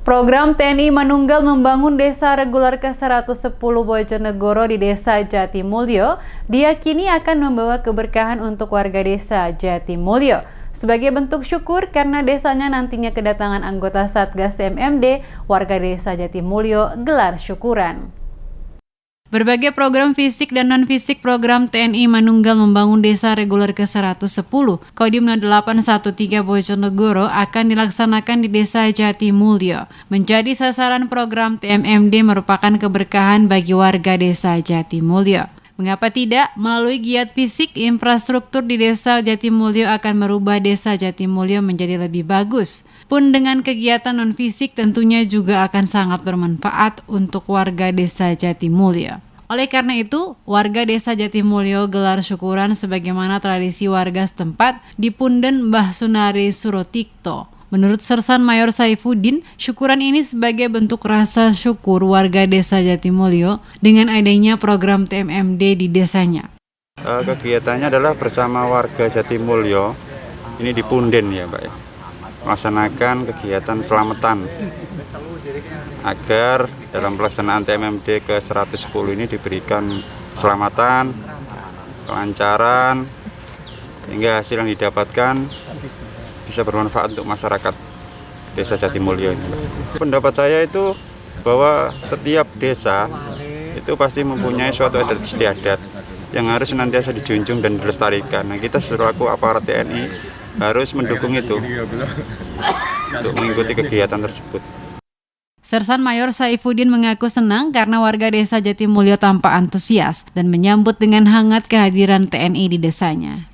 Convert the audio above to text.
Program TNI Manunggal membangun desa reguler ke-110 Bojonegoro di Desa Jatimulyo diyakini akan membawa keberkahan untuk warga desa Jatimulyo. Sebagai bentuk syukur karena desanya nantinya kedatangan anggota Satgas TMMD, warga desa Jatimulyo gelar syukuran. Berbagai program fisik dan non-fisik program TNI Manunggal membangun desa reguler ke-110 Kodim 0813 Bojonegoro akan dilaksanakan di Desa Jatimulyo. Menjadi sasaran program TMMD merupakan keberkahan bagi warga Desa Jatimulyo. Mengapa tidak? Melalui giat fisik, infrastruktur di Desa Jatimulyo akan merubah Desa Jatimulyo menjadi lebih bagus. Pun dengan kegiatan non-fisik tentunya juga akan sangat bermanfaat untuk warga Desa Jatimulyo. Oleh karena itu, warga Desa Jatimulyo gelar syukuran sebagaimana tradisi warga setempat di Punden Mbah Sunari Surotikto. Menurut Sersan Mayor Saifuddin, syukuran ini sebagai bentuk rasa syukur warga Desa Jatimulyo dengan adanya program TMMD di desanya. Kegiatannya adalah bersama warga Jatimulyo, ini di Punden ya Pak ya, melaksanakan kegiatan selamatan agar dalam pelaksanaan TMMD ke-110 ini diberikan keselamatan, kelancaran, hingga hasil yang didapatkan bisa bermanfaat untuk masyarakat Desa Jatimulyo ini. Pendapat saya itu bahwa setiap desa itu pasti mempunyai suatu adat istiadat yang harus senantiasa dijunjung dan dilestarikan. Nah, kita selaku aparat TNI harus mendukung itu untuk mengikuti kegiatan tersebut. Sersan Mayor Saifuddin mengaku senang karena warga Desa Jatimulyo tampak antusias dan menyambut dengan hangat kehadiran TNI di desanya.